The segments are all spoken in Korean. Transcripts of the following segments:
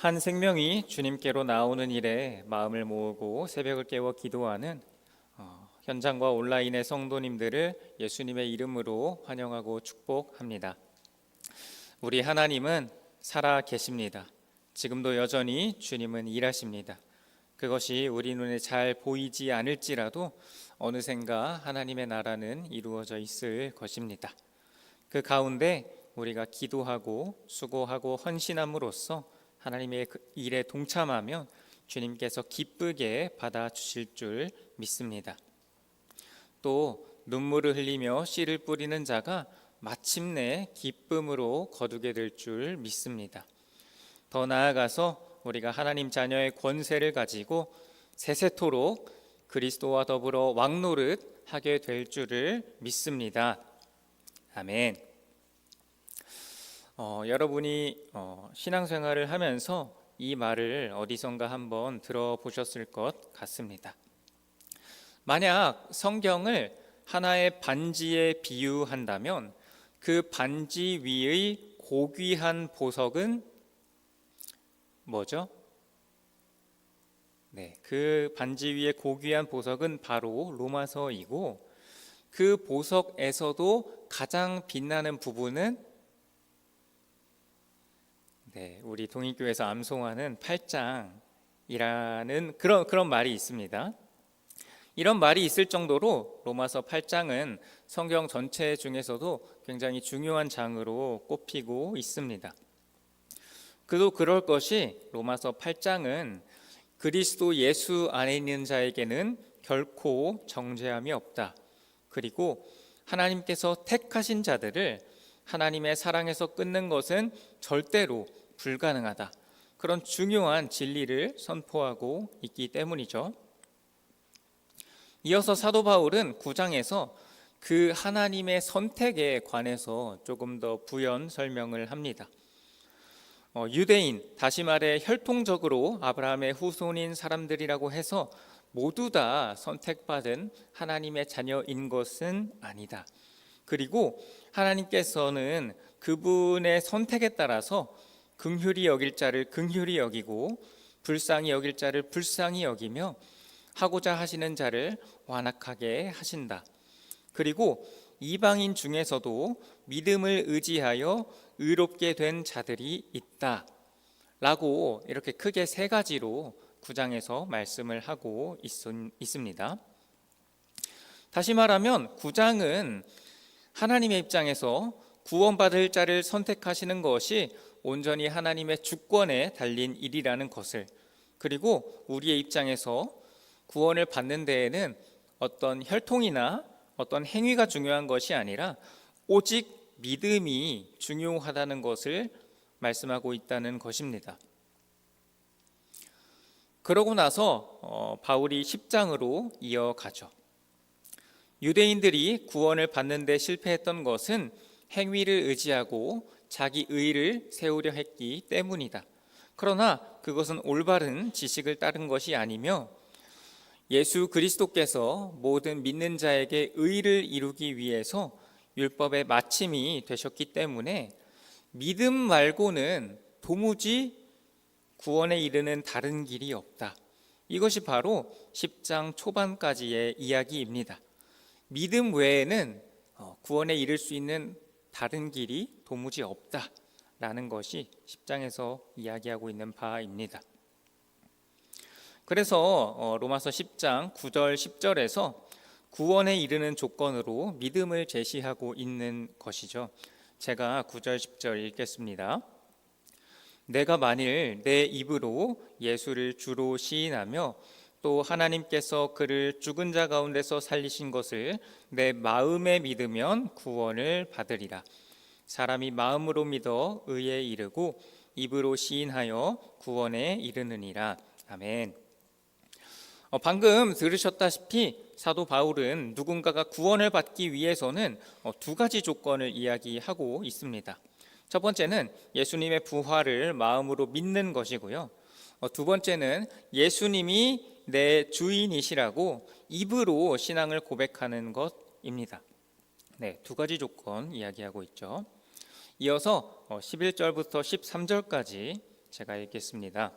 한 생명이 주님께로 나오는 일에 마음을 모으고 새벽을 깨워 기도하는 현장과 온라인의 성도님들을 예수님의 이름으로 환영하고 축복합니다. 우리 하나님은 살아 계십니다. 지금도 여전히 주님은 일하십니다. 그것이 우리 눈에 잘 보이지 않을지라도 어느샌가 하나님의 나라는 이루어져 있을 것입니다. 그 가운데 우리가 기도하고 수고하고 헌신함으로써 하나님의 일에 동참하면 주님께서 기쁘게 받아주실 줄 믿습니다. 또 눈물을 흘리며 씨를 뿌리는 자가 마침내 기쁨으로 거두게 될 줄 믿습니다. 더 나아가서 우리가 하나님 자녀의 권세를 가지고 세세토록 그리스도와 더불어 왕노릇 하게 될 줄을 믿습니다. 아멘. 여러분이 신앙생활을 하면서 이 말을 어디선가 한번 들어보셨을 것 같습니다. 만약 성경을 하나의 반지에 비유한다면 그 반지 위의 고귀한 보석은 뭐죠? 그 반지 위의 고귀한 보석은 바로 로마서이고, 그 보석에서도 가장 빛나는 부분은 우리 동익교회에서 암송하는 8장이라는 그런 말이 있습니다. 이런 말이 있을 정도로 로마서 8장은 성경 전체 중에서도 굉장히 중요한 장으로 꼽히고 있습니다. 그도 그럴 것이 로마서 8장은 그리스도 예수 안에 있는 자에게는 결코 정죄함이 없다. 그리고 하나님께서 택하신 자들을 하나님의 사랑에서 끊는 것은 절대로 불가능하다. 그런 중요한 진리를 선포하고 있기 때문이죠. 이어서 사도 바울은 9장에서 그 하나님의 선택에 관해서 조금 더 부연 설명을 합니다. 유대인, 다시 말해 혈통적으로 아브라함의 후손인 사람들이라고 해서 모두 다 선택받은 하나님의 자녀인 것은 아니다. 그리고 하나님께서는 그분의 선택에 따라서 긍휼히 여길 자를 긍휼히 여기고 불쌍히 여길 자를 불쌍히 여기며 하고자 하시는 자를 완악하게 하신다. 그리고 이방인 중에서도 믿음을 의지하여 의롭게 된 자들이 있다 라고 이렇게 크게 세 가지로 9장에서 말씀을 하고 있습니다. 다시 말하면 9장은 하나님의 입장에서 구원받을 자를 선택하시는 것이 온전히 하나님의 주권에 달린 일이라는 것을, 그리고 우리의 입장에서 구원을 받는 데에는 어떤 혈통이나 어떤 행위가 중요한 것이 아니라 오직 믿음이 중요하다는 것을 말씀하고 있다는 것입니다. 그러고 나서 바울이 10장으로 이어가죠. 유대인들이 구원을 받는 데 실패했던 것은 행위를 의지하고 자기 의를 세우려 했기 때문이다. 그러나 그것은 올바른 지식을 따른 것이 아니며 예수 그리스도께서 모든 믿는 자에게 의를 이루기 위해서 율법의 마침이 되셨기 때문에 믿음 말고는 도무지 구원에 이르는 다른 길이 없다. 이것이 바로 10장 초반까지의 이야기입니다. 믿음 외에는 구원에 이를 수 있는 다른 길이 도무지 없다라는 것이 10장에서 이야기하고 있는 바입니다. 그래서 로마서 10장 9절 10절에서 구원에 이르는 조건으로 믿음을 제시하고 있는 것이죠. 제가 9절 10절 읽겠습니다. 내가 만일 내 입으로 예수를 주로 시인하며 또 하나님께서 그를 죽은 자 가운데서 살리신 것을 내 마음에 믿으면 구원을 받으리라. 사람이 마음으로 믿어 의에 이르고 입으로 시인하여 구원에 이르느니라. 아멘. 방금 들으셨다시피 사도 바울은 누군가가 구원을 받기 위해서는 두 가지 조건을 이야기하고 있습니다. 첫 번째는 예수님의 부활을 마음으로 믿는 것이고요. 두 번째는 예수님이 내 주인이시라고 입으로 신앙을 고백하는 것입니다. 두 가지 조건 이야기하고 있죠. 이어서 11절부터 13절까지 제가 읽겠습니다.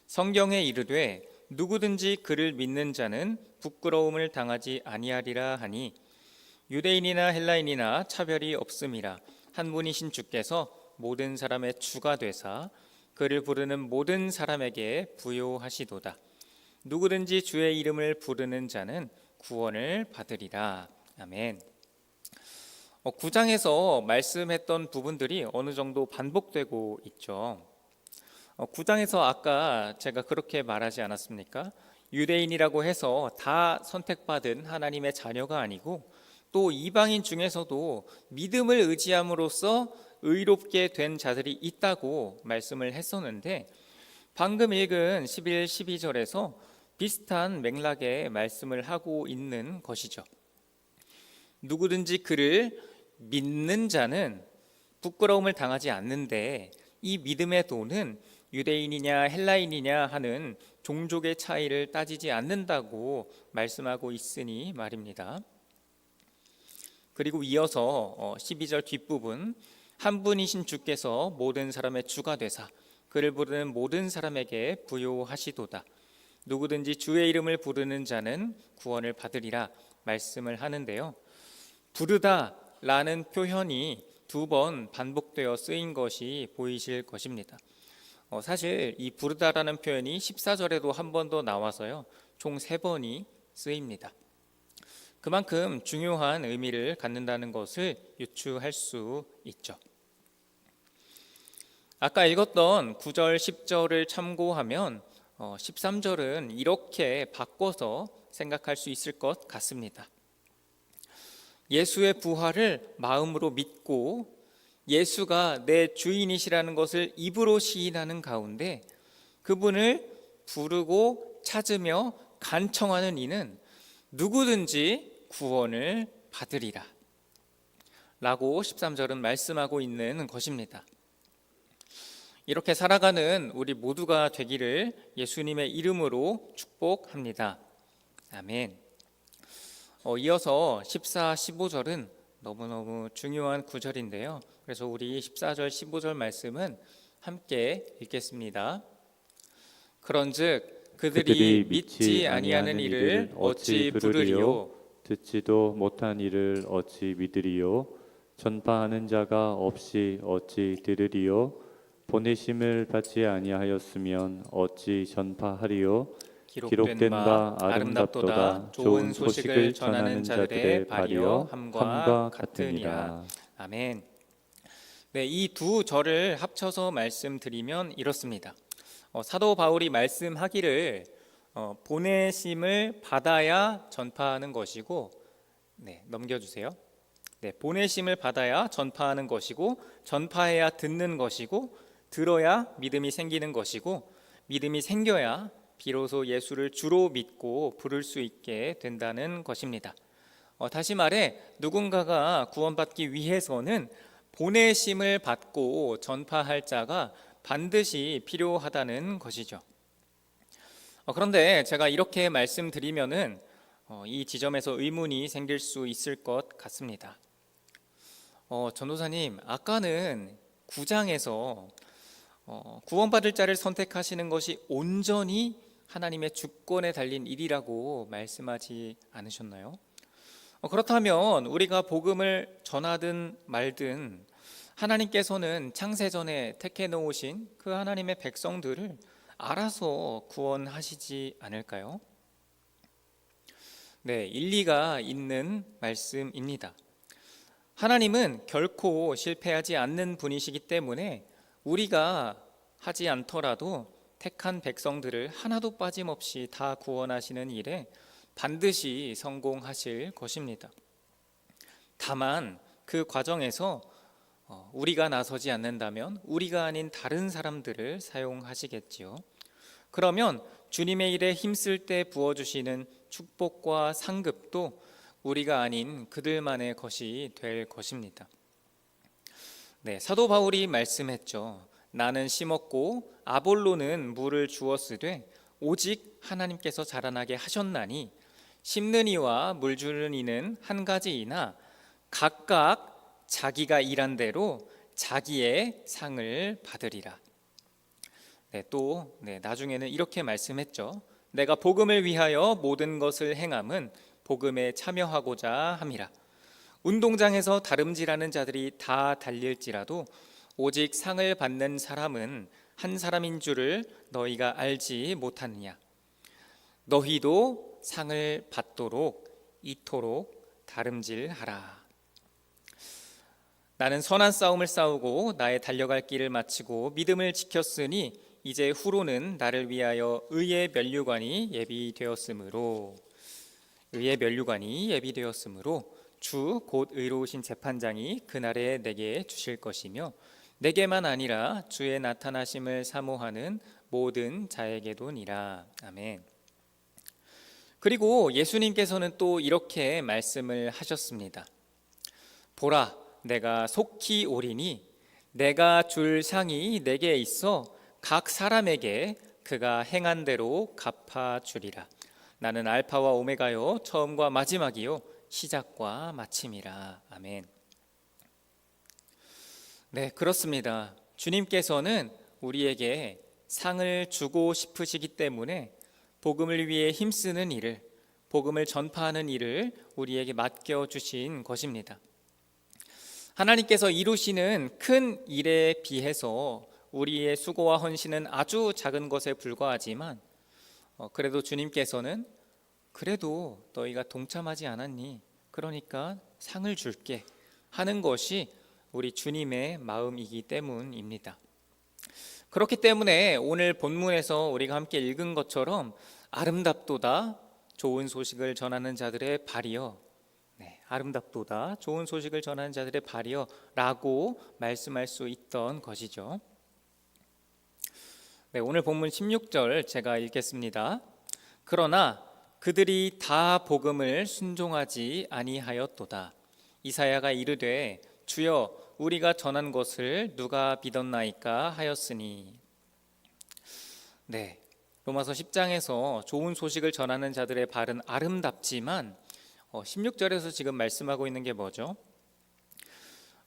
성경에 이르되 누구든지 그를 믿는 자는 부끄러움을 당하지 아니하리라 하니 유대인이나 헬라인이나 차별이 없음이라. 한 분이신 주께서 모든 사람의 주가 되사 그를 부르는 모든 사람에게 부요하시도다. 누구든지 주의 이름을 부르는 자는 구원을 받으리라. 아멘. 9장에서 말씀했던 부분들이 어느 정도 반복되고 있죠. 9장에서 아까 제가 그렇게 말하지 않았습니까? 유대인이라고 해서 다 선택받은 하나님의 자녀가 아니고 또 이방인 중에서도 믿음을 의지함으로써 의롭게 된 자들이 있다고 말씀을 했었는데, 방금 읽은 11, 12절에서 비슷한 맥락의 말씀을 하고 있는 것이죠. 누구든지 그를 믿는 자는 부끄러움을 당하지 않는데, 이 믿음의 도는 유대인이냐 헬라인이냐 하는 종족의 차이를 따지지 않는다고 말씀하고 있으니 말입니다. 그리고 이어서 12절 뒷부분, 한 분이신 주께서 모든 사람의 주가 되사 그를 부르는 모든 사람에게 부요하시도다. 누구든지 주의 이름을 부르는 자는 구원을 받으리라 말씀을 하는데요. 부르다 라는 표현이 2번 반복되어 쓰인 것이 보이실 것입니다. 사실 이 부르다라는 표현이 14절에도 한 번 더 나와서요, 총 3번이 쓰입니다. 그만큼 중요한 의미를 갖는다는 것을 유추할 수 있죠. 아까 읽었던 9절, 10절을 참고하면 13절은 이렇게 바꿔서 생각할 수 있을 것 같습니다. 예수의 부활을 마음으로 믿고 예수가 내 주인이시라는 것을 입으로 시인하는 가운데 그분을 부르고 찾으며 간청하는 이는 누구든지 구원을 받으리라 라고 13절은 말씀하고 있는 것입니다. 이렇게 살아가는 우리 모두가 되기를 예수님의 이름으로 축복합니다. 아멘. 이어서 14, 15절은 너무너무 중요한 구절인데요. 그래서 우리 14절, 15절 말씀은 함께 읽겠습니다. 그런즉 그들이 믿지 아니하는 이를 어찌 부르리요? 듣지도 못한 이를 어찌 믿으리요? 전파하는 자가 없이 어찌 들으리요? 보내심을 받지 아니하였으면 어찌 전파하리요? 기록된 바 아름답도다. 좋은 소식을 전하는 자들의 발이여 함과 같으니라. 아멘. 네, 이 2절을 합쳐서 말씀드리면 이렇습니다. 사도 바울이 말씀하기를 보내심을 받아야 전파하는 것이고, 넘겨주세요. 보내심을 받아야 전파하는 것이고, 전파해야 듣는 것이고, 들어야 믿음이 생기는 것이고, 믿음이 생겨야 비로소 예수를 주로 믿고 부를 수 있게 된다는 것입니다. 다시 말해 누군가가 구원받기 위해서는 보내심을 받고 전파할 자가 반드시 필요하다는 것이죠. 그런데 제가 이렇게 말씀드리면은 이 지점에서 의문이 생길 수 있을 것 같습니다. 전도사님, 아까는 9장에서 구원받을 자를 선택하시는 것이 온전히 하나님의 주권에 달린 일이라고 말씀하지 않으셨나요? 그렇다면 우리가 복음을 전하든 말든 하나님께서는 창세전에 택해 놓으신 그 하나님의 백성들을 알아서 구원하시지 않을까요? 네, 일리가 있는 말씀입니다. 하나님은 결코 실패하지 않는 분이시기 때문에 우리가 하지 않더라도 택한 백성들을 하나도 빠짐없이 다 구원하시는 일에 반드시 성공하실 것입니다. 다만 그 과정에서 우리가 나서지 않는다면 우리가 아닌 다른 사람들을 사용하시겠지요. 그러면 주님의 일에 힘쓸 때 부어주시는 축복과 상급도 우리가 아닌 그들만의 것이 될 것입니다. 사도 바울이 말씀했죠. 나는 심었고 아볼로는 물을 주었으되 오직 하나님께서 자라나게 하셨나니 심는 이와 물 주는 이는 한 가지이나 각각 자기가 일한 대로 자기의 상을 받으리라. 나중에는 이렇게 말씀했죠. 내가 복음을 위하여 모든 것을 행함은 복음에 참여하고자 함이라. 운동장에서 다름질하는 자들이 다 달릴지라도 오직 상을 받는 사람은 한 사람인 줄을 너희가 알지 못하느냐. 너희도 상을 받도록 이토록 다름질하라. 나는 선한 싸움을 싸우고 나의 달려갈 길을 마치고 믿음을 지켰으니 이제 후로는 나를 위하여 의의 면류관이 예비되었으므로 주 곧 의로우신 재판장이 그날에 내게 주실 것이며 내게만 아니라 주의 나타나심을 사모하는 모든 자에게도니라. 아멘. 그리고 예수님께서는 또 이렇게 말씀을 하셨습니다. 보라, 내가 속히 오리니 내가 줄 상이 내게 있어 각 사람에게 그가 행한 대로 갚아주리라. 나는 알파와 오메가요 처음과 마지막이요 시작과 마침이라. 아멘. 네, 그렇습니다. 주님께서는 우리에게 상을 주고 싶으시기 때문에 복음을 위해 힘쓰는 일을, 복음을 전파하는 일을 우리에게 맡겨주신 것입니다. 하나님께서 이루시는 큰 일에 비해서 우리의 수고와 헌신은 아주 작은 것에 불과하지만 그래도 주님께서는 그래도 너희가 동참하지 않았니? 그러니까 상을 줄게 하는 것이 우리 주님의 마음이기 때문입니다. 그렇기 때문에 오늘 본문에서 우리가 함께 읽은 것처럼 아름답도다 좋은 소식을 전하는 자들의 발이여, 아름답도다 좋은 소식을 전하는 자들의 발이여 라고 말씀할 수 있던 것이죠. 오늘 본문 16절 제가 읽겠습니다. 그러나 그들이 다 복음을 순종하지 아니하였도다. 이사야가 이르되 주여 우리가 전한 것을 누가 믿었나이까 하였으니. 로마서 10장에서 좋은 소식을 전하는 자들의 발은 아름답지만 16절에서 지금 말씀하고 있는 게 뭐죠?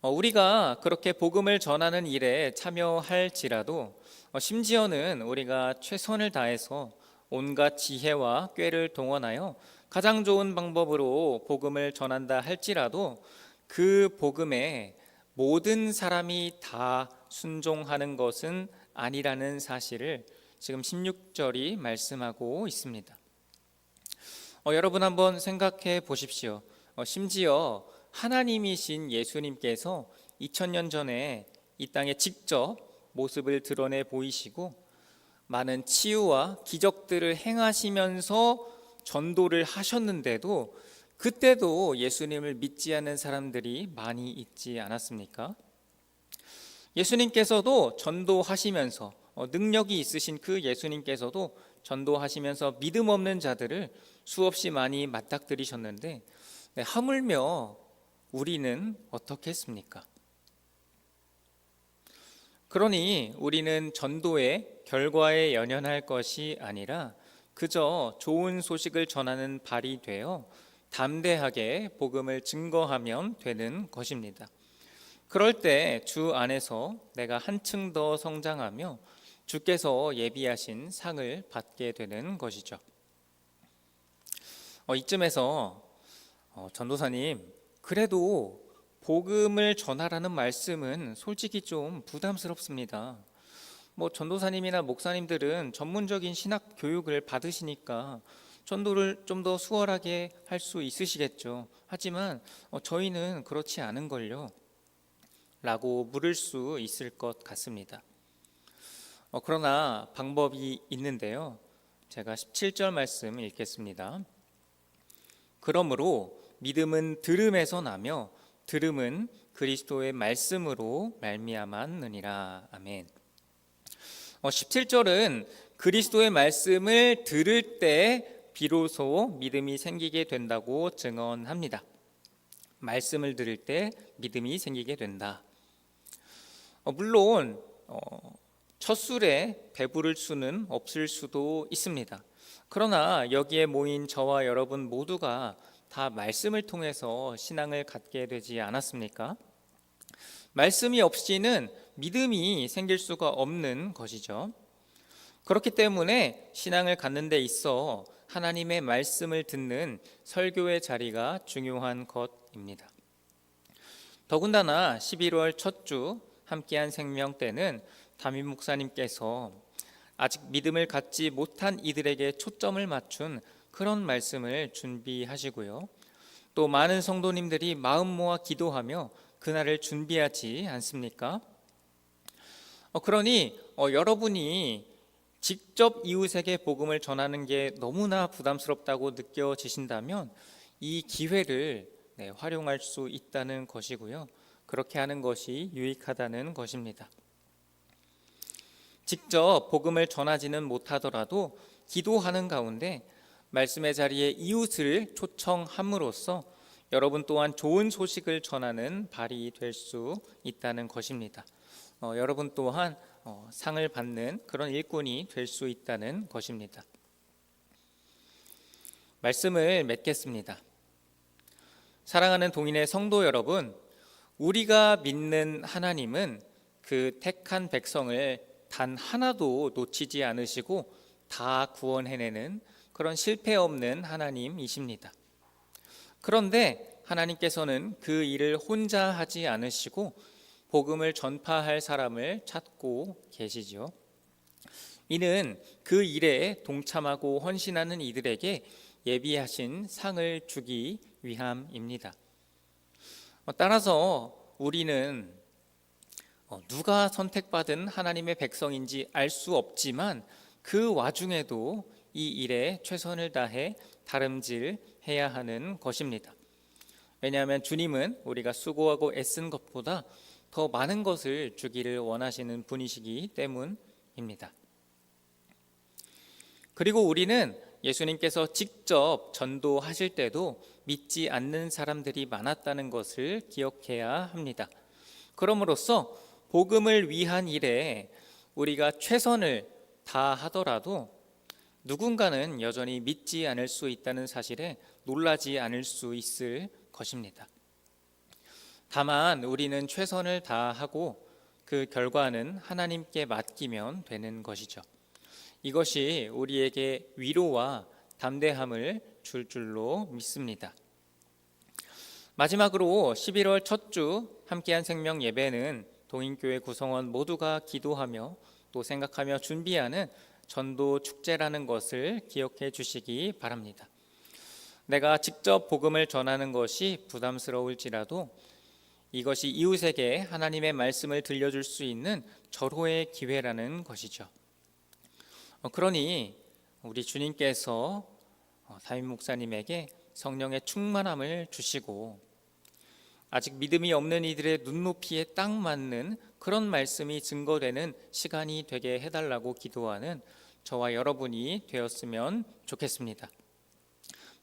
우리가 그렇게 복음을 전하는 일에 참여할지라도 심지어는 우리가 최선을 다해서 온갖 지혜와 꾀를 동원하여 가장 좋은 방법으로 복음을 전한다 할지라도 그 복음에 모든 사람이 다 순종하는 것은 아니라는 사실을 지금 16절이 말씀하고 있습니다. 여러분 한번 생각해 보십시오. 심지어 하나님이신 예수님께서 2000년 전에 이 땅에 직접 모습을 드러내 보이시고 많은 치유와 기적들을 행하시면서 전도를 하셨는데도 그때도 예수님을 믿지 않는 사람들이 많이 있지 않았습니까? 예수님께서도 전도하시면서 능력이 있으신 그 예수님께서도 전도하시면서 믿음 없는 자들을 수없이 많이 맞닥뜨리셨는데 하물며 우리는 어떻게 했습니까? 그러니 우리는 전도의 결과에 연연할 것이 아니라 그저 좋은 소식을 전하는 발이 되어 담대하게 복음을 증거하면 되는 것입니다. 그럴 때 주 안에서 내가 한층 더 성장하며 주께서 예비하신 상을 받게 되는 것이죠. 이쯤에서 전도사님, 그래도 복음을 전하라는 말씀은 솔직히 좀 부담스럽습니다. 전도사님이나 목사님들은 전문적인 신학 교육을 받으시니까 전도를 좀 더 수월하게 할 수 있으시겠죠. 하지만 저희는 그렇지 않은걸요 라고 물을 수 있을 것 같습니다. 그러나 방법이 있는데요. 제가 17절 말씀 읽겠습니다. 그러므로 믿음은 들음에서 나며 들음은 그리스도의 말씀으로 말미암았느니라. 아멘. 17절은 그리스도의 말씀을 들을 때 비로소 믿음이 생기게 된다고 증언합니다. 말씀을 들을 때 믿음이 생기게 된다. 물론 첫 술에 배부를 수는 없을 수도 있습니다. 그러나 여기에 모인 저와 여러분 모두가 다 말씀을 통해서 신앙을 갖게 되지 않았습니까? 말씀이 없이는 믿음이 생길 수가 없는 것이죠. 그렇기 때문에 신앙을 갖는 데 있어 하나님의 말씀을 듣는 설교의 자리가 중요한 것입니다. 더군다나 11월 첫 주 함께한 생명 때는 담임 목사님께서 아직 믿음을 갖지 못한 이들에게 초점을 맞춘 그런 말씀을 준비하시고요. 또 많은 성도님들이 마음 모아 기도하며 그날을 준비하지 않습니까? 그러니 여러분이 직접 이웃에게 복음을 전하는 게 너무나 부담스럽다고 느껴지신다면 이 기회를 활용할 수 있다는 것이고요. 그렇게 하는 것이 유익하다는 것입니다. 직접 복음을 전하지는 못하더라도 기도하는 가운데 말씀의 자리에 이웃을 초청함으로써 여러분 또한 좋은 소식을 전하는 발이 될 수 있다는 것입니다. 여러분 또한 상을 받는 그런 일꾼이 될 수 있다는 것입니다. 말씀을 맺겠습니다. 사랑하는 동인의 성도 여러분, 우리가 믿는 하나님은 그 택한 백성을 단 하나도 놓치지 않으시고 다 구원해내는 그런 실패 없는 하나님이십니다. 그런데 하나님께서는 그 일을 혼자 하지 않으시고 복음을 전파할 사람을 찾고 계시죠. 이는 그 일에 동참하고 헌신하는 이들에게 예비하신 상을 주기 위함입니다. 따라서 우리는 누가 선택받은 하나님의 백성인지 알 수 없지만 그 와중에도 이 일에 최선을 다해 다름질해야 하는 것입니다. 왜냐하면 주님은 우리가 수고하고 애쓴 것보다 더 많은 것을 주기를 원하시는 분이시기 때문입니다. 그리고 우리는 예수님께서 직접 전도하실 때도 믿지 않는 사람들이 많았다는 것을 기억해야 합니다. 그럼으로써 복음을 위한 일에 우리가 최선을 다하더라도 누군가는 여전히 믿지 않을 수 있다는 사실에 놀라지 않을 수 있을 것입니다. 다만 우리는 최선을 다하고 그 결과는 하나님께 맡기면 되는 것이죠. 이것이 우리에게 위로와 담대함을 줄 줄로 믿습니다. 마지막으로 11월 첫 주 함께한 생명 예배는 동인교회 구성원 모두가 기도하며 또 생각하며 준비하는 전도 축제라는 것을 기억해 주시기 바랍니다. 내가 직접 복음을 전하는 것이 부담스러울지라도 이것이 이웃에게 하나님의 말씀을 들려줄 수 있는 절호의 기회라는 것이죠. 그러니 우리 주님께서 담임 목사님에게 성령의 충만함을 주시고 아직 믿음이 없는 이들의 눈높이에 딱 맞는 그런 말씀이 증거되는 시간이 되게 해달라고 기도하는 저와 여러분이 되었으면 좋겠습니다.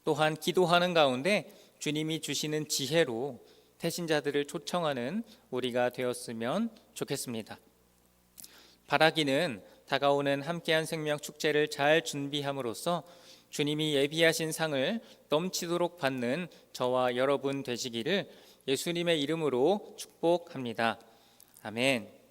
또한 기도하는 가운데 주님이 주시는 지혜로 태신자들을 초청하는 우리가 되었으면 좋겠습니다. 바라기는 다가오는 함께한 생명 축제를 잘 준비함으로써 주님이 예비하신 상을 넘치도록 받는 저와 여러분 되시기를 예수님의 이름으로 축복합니다. 아멘.